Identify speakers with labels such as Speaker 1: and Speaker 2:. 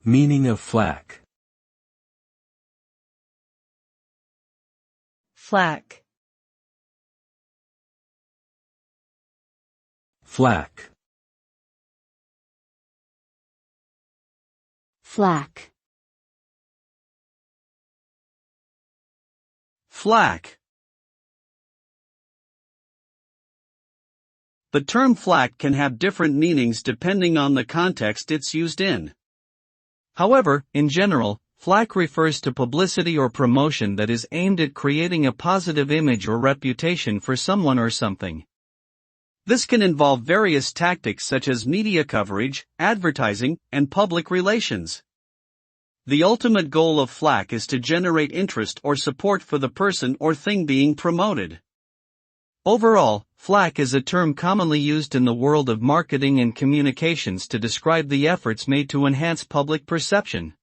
Speaker 1: Meaning of flack.
Speaker 2: Flack.
Speaker 1: Flack.
Speaker 3: Flack.
Speaker 4: Flack. The term flack can have different meanings depending on the context it's used in. However, in general, flack refers to publicity or promotion that is aimed at creating a positive image or reputation for someone or something. This can involve various tactics such as media coverage, advertising, and public relations. The ultimate goal of flack is to generate interest or support for the person or thing being promoted. Overall, flack is a term commonly used in the world of marketing and communications to describe the efforts made to enhance public perception.